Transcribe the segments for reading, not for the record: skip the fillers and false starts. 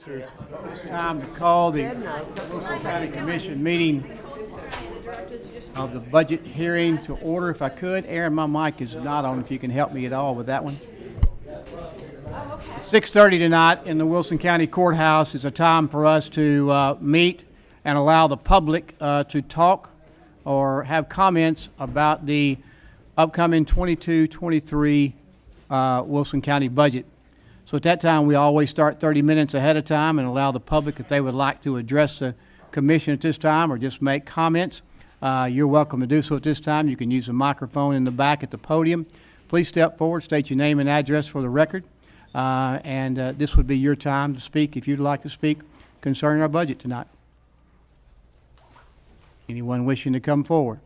It's time to call the Wilson County Commission meeting of the budget hearing to order. If I could, Aaron, my mic is not on. If you can help me at all with that one. 6:30 tonight in the Wilson County Courthouse is a time for us to meet and allow the public to talk or have comments about the upcoming 22-23 Wilson County budget. So at that time, we always start 30 minutes ahead of time and allow the public, if they would like to address the commission at this time or just make comments, you're welcome to do so at this time. You can use the microphone in the back at the podium. Please step forward, state your name and address for the record, and this would be your time to speak if you'd like to speak concerning our budget tonight. Anyone wishing to come forward?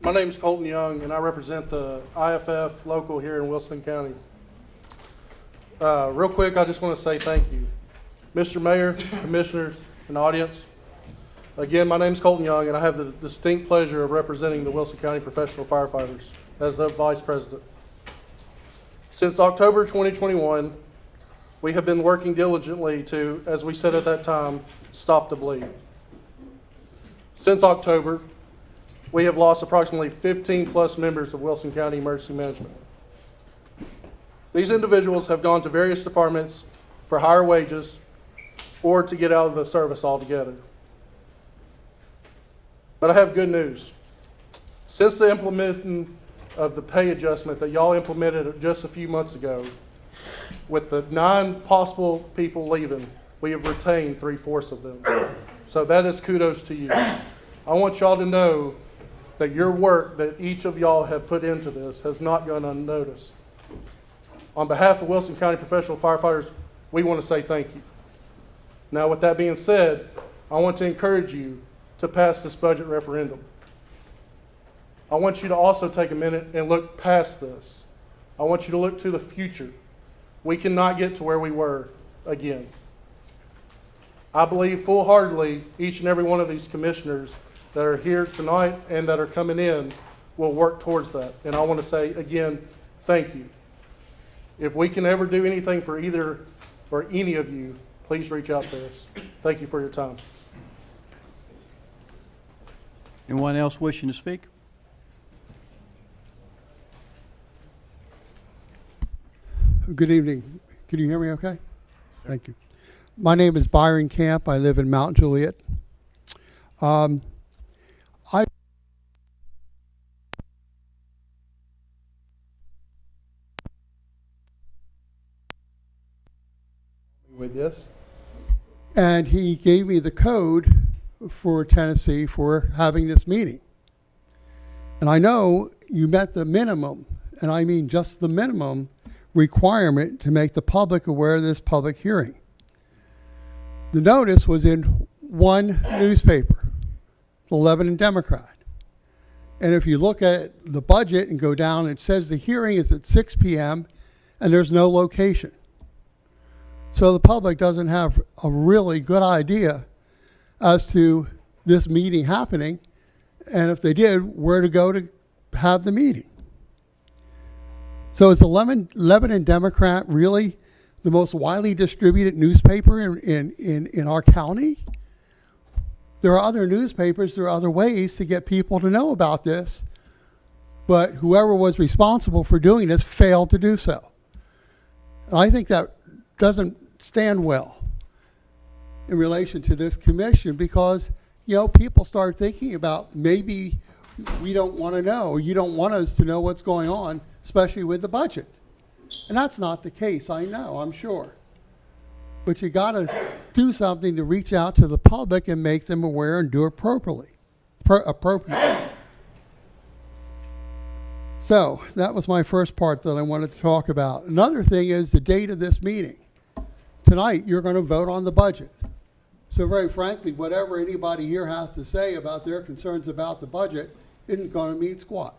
My name is Colton Young, and I represent the IFF local here in Wilson County. Real quick, I just want to say thank you. Mr. Mayor, commissioners, and audience. Again, my name is Colton Young, and I have the distinct pleasure of representing the Wilson County Professional Firefighters as the Vice President. Since October 2021, we have been working diligently to, as we said at that time, stop the bleed. Since October, we have lost approximately 15 plus members of Wilson County Emergency Management. These individuals have gone to various departments for higher wages or to get out of the service altogether. But I have good news. Since the implementing of the pay adjustment that y'all implemented just a few months ago, with the 9 possible people leaving, we have retained 3/4 of them. So that is kudos to you. I want y'all to know that your work that each of y'all have put into this has not gone unnoticed. On behalf of Wilson County Professional Firefighters, we want to say thank you. Now, with that being said, I want to encourage you to pass this budget referendum. I want you to also take a minute and look past this. I want you to look to the future. We cannot get to where we were again. I believe full-heartedly each and every one of these commissioners that are here tonight and that are coming in will work towards that. And I want to say again, thank you. If we can ever do anything for either or any of you, please reach out to us. Thank you for your time. Anyone else wishing to speak? Good evening. Can you hear me okay? Thank you. My name is Byron Camp. I live in Mount Juliet. With this, and he gave me the code for Tennessee for having this meeting. And I know you met the minimum, and I mean just the minimum requirement to make the public aware of this public hearing. The notice was in one newspaper, the Lebanon Democrat. And if you look at the budget and go down, it says the hearing is at 6 p.m. and there's no location. So the public doesn't have a really good idea as to this meeting happening, and if they did, where to go to have the meeting. So is the Lebanon Democrat really the most widely distributed newspaper in our county? There are other newspapers, there are other ways to get people to know about this, but whoever was responsible for doing this failed to do so. And I think that doesn't stand well in relation to this commission, because people start thinking about maybe we don't want to know, or you don't want us to know what's going on, especially with the budget. And that's not the case, I know, I'm sure. But you got to do something to reach out to the public and make them aware and do it appropriately. So that was my first part that I wanted to talk about. Another thing is the date of this meeting. Tonight, you're going to vote on the budget. So very frankly, whatever anybody here has to say about their concerns about the budget isn't going to mean squat.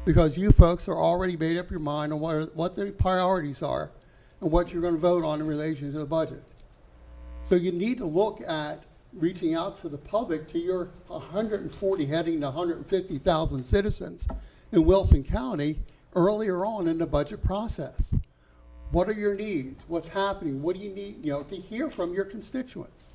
Because you folks are already made up your mind on what the priorities are and what you're going to vote on in relation to the budget. So you need to look at reaching out to the public, to your 140 heading to 150,000 citizens, in Wilson County earlier on in the budget process. What are your needs? What's happening? What do you need, to hear from your constituents?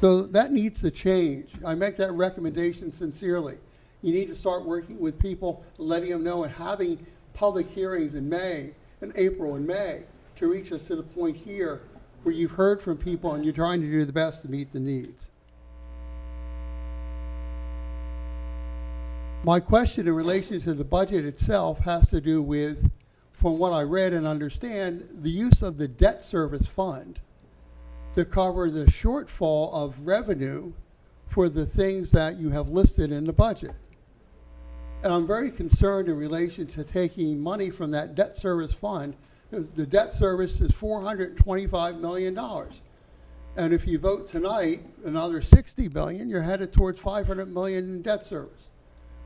So that needs to change. I make that recommendation sincerely. You need to start working with people, letting them know, and having public hearings in May, in April and May, to reach us to the point here where you've heard from people and you're trying to do the best to meet the needs. My question in relation to the budget itself has to do with, from what I read and understand, the use of the debt service fund to cover the shortfall of revenue for the things that you have listed in the budget. And I'm very concerned in relation to taking money from that debt service fund. The debt service is $425 million. And if you vote tonight, another $60 billion, you're headed towards $500 million in debt service,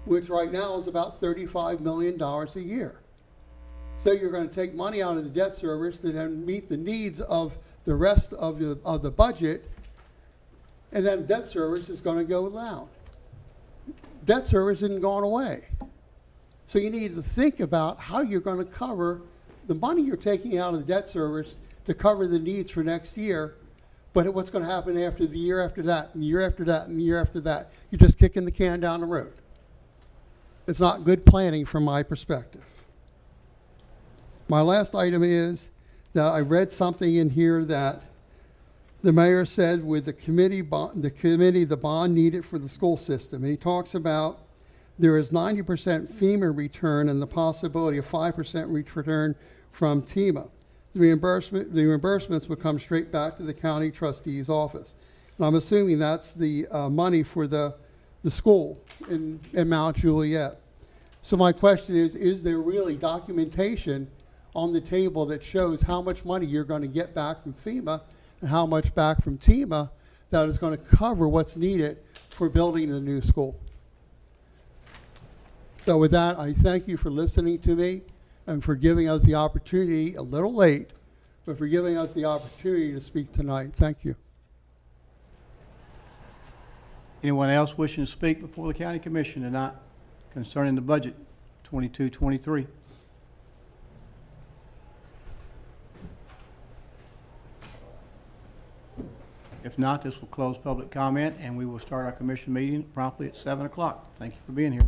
which right now is about $35 million a year. So you're going to take money out of the debt service to then meet the needs of the rest of the budget, and then debt service is going to go down. Debt service isn't going away. So you need to think about how you're going to cover the money you're taking out of the debt service to cover the needs for next year, but what's going to happen after the year after that, and the year after that, and the year after that. You're just kicking the can down the road. It's not good planning from my perspective. My last item is that I read something in here that the mayor said with the the bond needed for the school system. And he talks about there is 90% FEMA return and the possibility of 5% return from TEMA. The reimbursements would come straight back to the county trustee's office. And I'm assuming that's the money for the school in Mount Juliet. So my question is there really documentation on the table that shows how much money you're going to get back from FEMA and how much back from TEMA that is going to cover what's needed for building the new school? So with that, I thank you for listening to me and for giving us the opportunity, a little late, but for giving us the opportunity to speak tonight. Thank you. Anyone else wishing to speak before the county commission tonight concerning the budget 22-23? If not, this will close public comment, and we will start our commission meeting promptly at 7 o'clock. Thank you for being here.